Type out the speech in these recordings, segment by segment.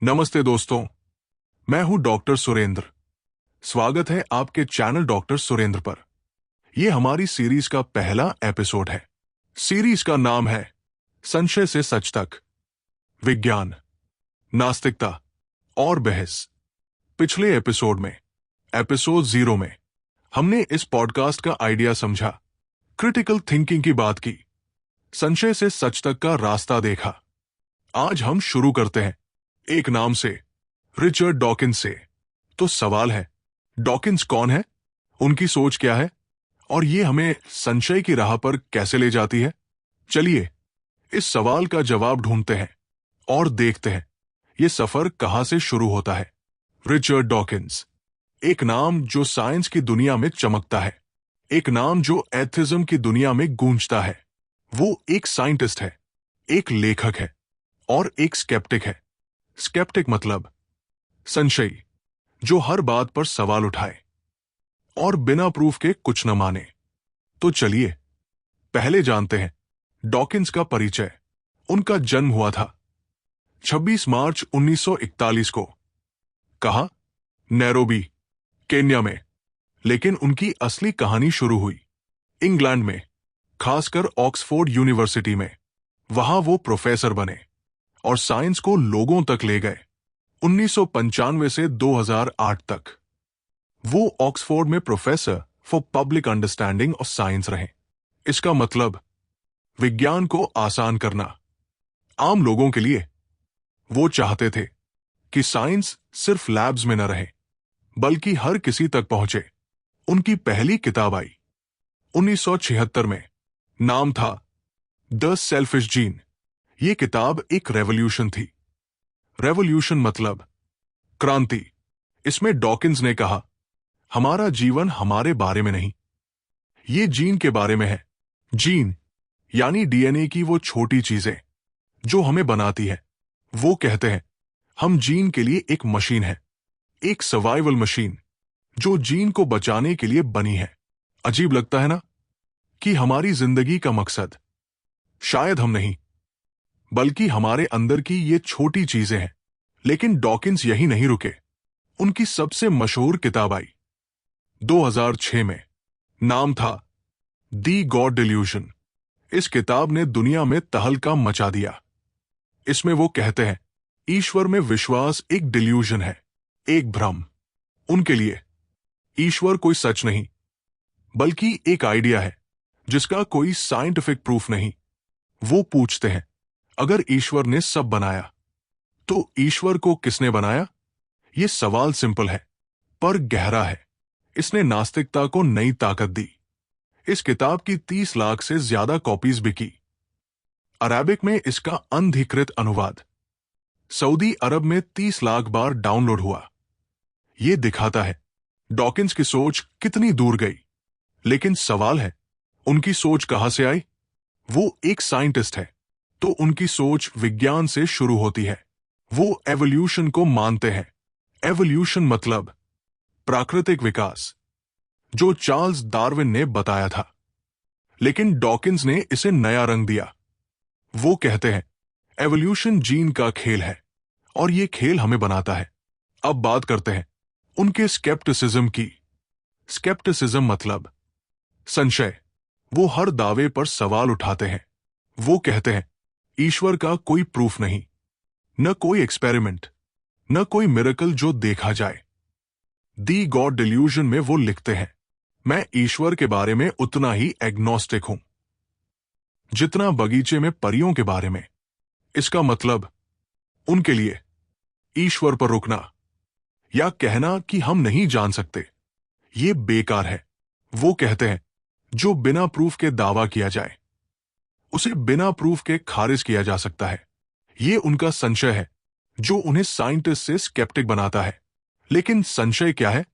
नमस्ते दोस्तों, मैं हूं डॉक्टर सुरेंद्र। स्वागत है आपके चैनल डॉक्टर सुरेंद्र पर। यह हमारी सीरीज का पहला एपिसोड है। सीरीज का नाम है संशय से सच तक, विज्ञान, नास्तिकता और बहस। पिछले एपिसोड में, एपिसोड 0 में, हमने इस पॉडकास्ट का आइडिया समझा, क्रिटिकल थिंकिंग की बात की, संशय से सच तक का रास्ता देखा। आज हम शुरू करते हैं एक नाम से, रिचर्ड डॉकिंस से। तो सवाल है, डॉकिंस कौन है, उनकी सोच क्या है और ये हमें संशय की राह पर कैसे ले जाती है? चलिए इस सवाल का जवाब ढूंढते हैं और देखते हैं ये सफर कहां से शुरू होता है। रिचर्ड डॉकिंस, एक नाम जो साइंस की दुनिया में चमकता है, एक नाम जो एथिज्म की दुनिया में गूंजता है। वो एक साइंटिस्ट है, एक लेखक है और एक स्केप्टिक है। स्केप्टिक मतलब संशयी, जो हर बात पर सवाल उठाए और बिना प्रूफ के कुछ न माने। तो चलिए पहले जानते हैं डॉकिंस का परिचय। उनका जन्म हुआ था 26 मार्च 1941 को। कहा? नैरोबी, केन्या में। लेकिन उनकी असली कहानी शुरू हुई इंग्लैंड में, खासकर ऑक्सफोर्ड यूनिवर्सिटी में। वहां वो प्रोफेसर बने और साइंस को लोगों तक ले गए। 1995 से 2008 तक वो ऑक्सफोर्ड में professor for public understanding of science रहे। इसका मतलब विज्ञान को आसान करना आम लोगों के लिए। वो चाहते थे कि साइंस सिर्फ लैब्स में न रहे बल्कि हर किसी तक पहुंचे। उनकी पहली किताब आई 1976 में। नाम था द सेल्फिश जीन। ये किताब एक रेवोल्यूशन थी। रेवोल्यूशन मतलब क्रांति। इसमें डॉकिंस ने कहा, हमारा जीवन हमारे बारे में नहीं, ये जीन के बारे में है। जीन यानी डीएनए की वो छोटी चीजें जो हमें बनाती है। वो कहते हैं हम जीन के लिए एक मशीन है, एक सर्वाइवल मशीन जो जीन को बचाने के लिए बनी है। अजीब लगता है ना कि हमारी जिंदगी का मकसद शायद हम नहीं बल्कि हमारे अंदर की ये छोटी चीजें हैं। लेकिन डॉकिंस यही नहीं रुके। उनकी सबसे मशहूर किताब आई 2006 में। नाम था दी गॉड डिल्यूजन। इस किताब ने दुनिया में तहलका मचा दिया। इसमें वो कहते हैं ईश्वर में विश्वास एक डिल्यूजन है, एक भ्रम। उनके लिए ईश्वर कोई सच नहीं बल्कि एक आइडिया है जिसका कोई साइंटिफिक प्रूफ नहीं। वो पूछते हैं, अगर ईश्वर ने सब बनाया तो ईश्वर को किसने बनाया? ये सवाल सिंपल है पर गहरा है। इसने नास्तिकता को नई ताकत दी। इस किताब की 30 लाख से ज्यादा कॉपीज बिकी। अरेबिक में इसका अनधिकृत अनुवाद सऊदी अरब में 30 लाख बार डाउनलोड हुआ। ये दिखाता है डॉकिंस की सोच कितनी दूर गई। लेकिन सवाल है, उनकी सोच कहां से आई? वो एक साइंटिस्ट है तो उनकी सोच विज्ञान से शुरू होती है। वो एवोल्यूशन को मानते हैं। एवोल्यूशन मतलब प्राकृतिक विकास, जो चार्ल्स डार्विन ने बताया था। लेकिन डॉकिंस ने इसे नया रंग दिया। वो कहते हैं एवोल्यूशन जीन का खेल है और ये खेल हमें बनाता है। अब बात करते हैं उनके स्केप्टिसिज्म की। स्केप्टिसिज्म मतलब संशय। वो हर दावे पर सवाल उठाते हैं। वो कहते हैं ईश्वर का कोई प्रूफ नहीं, न कोई एक्सपेरिमेंट, न कोई मिरेकल जो देखा जाए। दी गॉड डिल्यूजन में वो लिखते हैं, मैं ईश्वर के बारे में उतना ही एग्नोस्टिक हूं जितना बगीचे में परियों के बारे में। इसका मतलब उनके लिए ईश्वर पर रुकना या कहना कि हम नहीं जान सकते, ये बेकार है। वो कहते हैं जो बिना प्रूफ के दावा किया जाए उसे बिना प्रूफ के खारिज किया जा सकता है। ये उनका संशय है जो उन्हें साइंटिस्ट से स्केप्टिक बनाता है। लेकिन संशय क्या है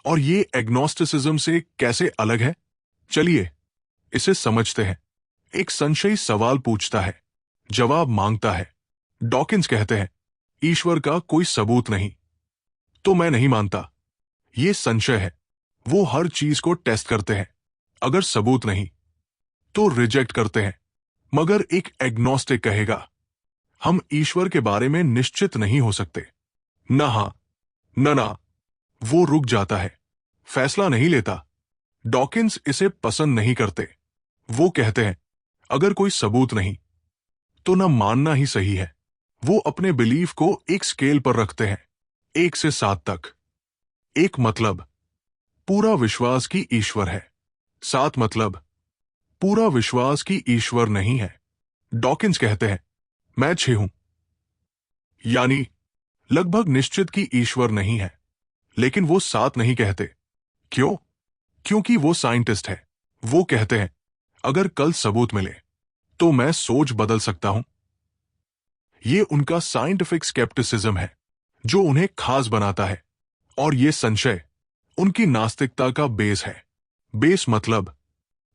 और ये एग्नोस्टिसिज्म से कैसे अलग है? चलिए इसे समझते हैं। एक संशयी सवाल पूछता है, जवाब मांगता है। डॉकिंस कहते हैं ईश्वर का कोई सबूत नहीं तो मैं नहीं मानता। ये संशय है। वो हर चीज को टेस्ट करते हैं। अगर सबूत नहीं तो रिजेक्ट करते हैं। मगर एक एग्नोस्टिक कहेगा हम ईश्वर के बारे में निश्चित नहीं हो सकते। न हाँ, न ना। वो रुक जाता है, फैसला नहीं लेता। डॉकिंस इसे पसंद नहीं करते। वो कहते हैं, अगर कोई सबूत नहीं तो न मानना ही सही है। वो अपने बिलीफ को एक स्केल पर रखते हैं, 1 से 7 तक। 1 मतलब पूरा विश्वास कि ईश्वर है। 7 मतलब पूरा विश्वास कि ईश्वर नहीं है। डॉकिंस कहते हैं, मैं 6 हूं, यानी लगभग निश्चित कि ईश्वर नहीं है। लेकिन वो 7 नहीं कहते। क्यों? क्योंकि वो साइंटिस्ट है। वो कहते हैं, अगर कल सबूत मिले तो मैं सोच बदल सकता हूं। ये उनका साइंटिफिक स्केप्टिसिज्म है जो उन्हें खास बनाता है। और ये संशय उनकी नास्तिकता का बेस है। बेस मतलब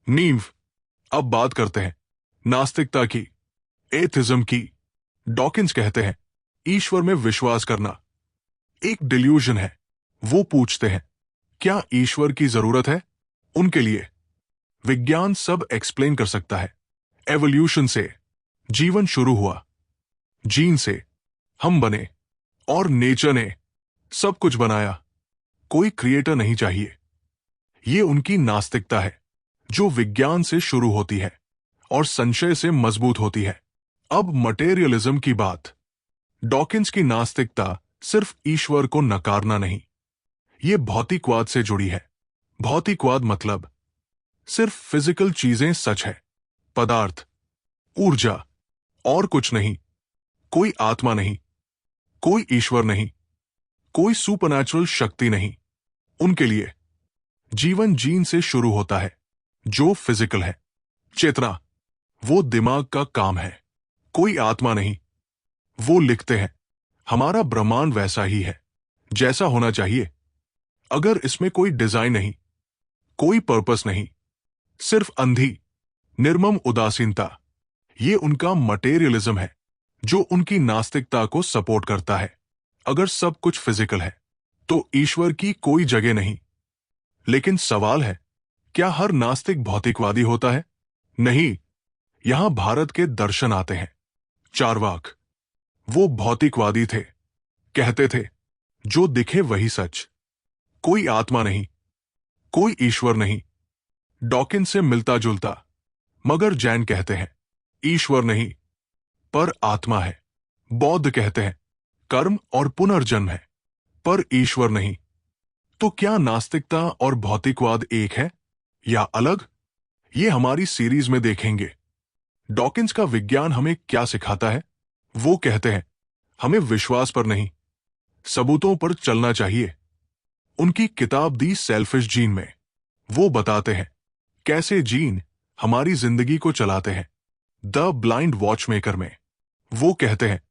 नींव। अब बात करते हैं नास्तिकता की, एथिज्म की। डॉकिंस कहते हैं, ईश्वर में विश्वास करना एक डिल्यूजन है। वो पूछते हैं, क्या ईश्वर की जरूरत है? उनके लिए विज्ञान सब एक्सप्लेन कर सकता है। एवोल्यूशन से जीवन शुरू हुआ, जीन से हम बने, और नेचर ने सब कुछ बनाया। कोई क्रिएटर नहीं चाहिए। ये उनकी नास्तिकता है जो विज्ञान से शुरू होती है और संशय से मजबूत होती है। अब मटेरियलिज्म की बात। डॉकिंस की नास्तिकता सिर्फ ईश्वर को नकारना नहीं, ये भौतिकवाद से जुड़ी है। भौतिकवाद मतलब सिर्फ फिजिकल चीजें सच है, पदार्थ, ऊर्जा, और कुछ नहीं। कोई आत्मा नहीं, कोई ईश्वर नहीं, कोई सुपरनैचुरल शक्ति नहीं। उनके लिए जीवन जीन से शुरू होता है जो फिजिकल है। चेतना वो दिमाग का काम है, कोई आत्मा नहीं। वो लिखते हैं, हमारा ब्रह्मांड वैसा ही है जैसा होना चाहिए। अगर इसमें कोई डिजाइन नहीं, कोई पर्पस नहीं, सिर्फ अंधी निर्मम उदासीनता। ये उनका मटेरियलिज्म है जो उनकी नास्तिकता को सपोर्ट करता है। अगर सब कुछ फिजिकल है तो ईश्वर की कोई जगह नहीं। लेकिन सवाल है, क्या हर नास्तिक भौतिकवादी होता है? नहीं। यहां भारत के दर्शन आते हैं। चार्वाक वो भौतिकवादी थे, कहते थे जो दिखे वही सच। कोई आत्मा नहीं, कोई ईश्वर नहीं। डॉकिंस से मिलता जुलता। मगर जैन कहते हैं, ईश्वर नहीं पर आत्मा है। बौद्ध कहते हैं, कर्म और पुनर्जन्म है पर ईश्वर नहीं। तो क्या नास्तिकता और भौतिकवाद एक है या अलग? ये हमारी सीरीज में देखेंगे। डॉकिंस का विज्ञान हमें क्या सिखाता है? वो कहते हैं, हमें विश्वास पर नहीं, सबूतों पर चलना चाहिए। उनकी किताब दी सेल्फिश जीन में वो बताते हैं कैसे जीन हमारी जिंदगी को चलाते हैं। द ब्लाइंड वॉचमेकर में वो कहते हैं,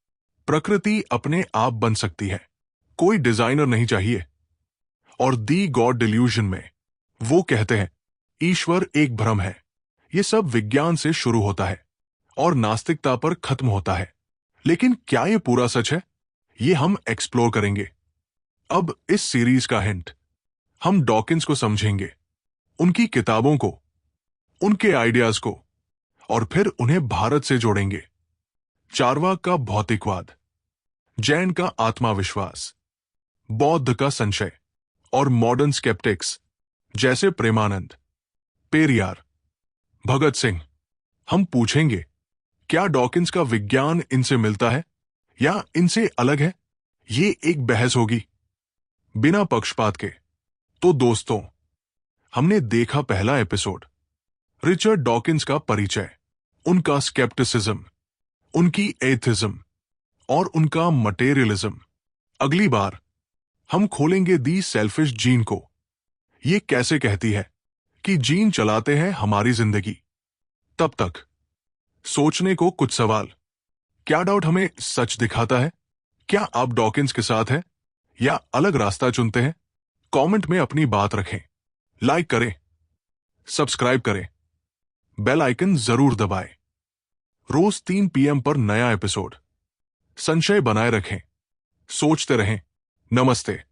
प्रकृति अपने आप बन सकती है, कोई डिजाइनर नहीं चाहिए। और दी गॉड डिल्यूजन में वो कहते हैं, ईश्वर एक भ्रम है। ये सब विज्ञान से शुरू होता है और नास्तिकता पर खत्म होता है। लेकिन क्या ये पूरा सच है? ये हम एक्सप्लोर करेंगे। अब इस सीरीज का हिंट, हम डॉकिंस को समझेंगे, उनकी किताबों को, उनके आइडियाज को, और फिर उन्हें भारत से जोड़ेंगे। चार्वाक का भौतिकवाद, जैन का आत्माविश्वास, बौद्ध का संशय, और मॉडर्न स्केप्टिक्स जैसे प्रेमानंद, पेरियार, भगत सिंह। हम पूछेंगे, क्या डॉकिंस का विज्ञान इनसे मिलता है या इनसे अलग है? ये एक बहस होगी बिना पक्षपात के। तो दोस्तों, हमने देखा पहला एपिसोड, रिचर्ड डॉकिंस का परिचय, उनका स्केप्टिसिज्म, उनकी एथिज्म और उनका मटेरियलिज्म। अगली बार हम खोलेंगे दी सेल्फिश जीन को। ये कैसे कहती है कि जीन चलाते हैं हमारी जिंदगी। तब तक सोचने को कुछ सवाल। क्या डाउट हमें सच दिखाता है? क्या आप डॉकिंस के साथ हैं या अलग रास्ता चुनते हैं? कमेंट में अपनी बात रखें, लाइक करें, सब्सक्राइब करें, बेल आइकन जरूर दबाएं। रोज 3 PM पर नया एपिसोड। संशय बनाए रखें, सोचते रहें। नमस्ते।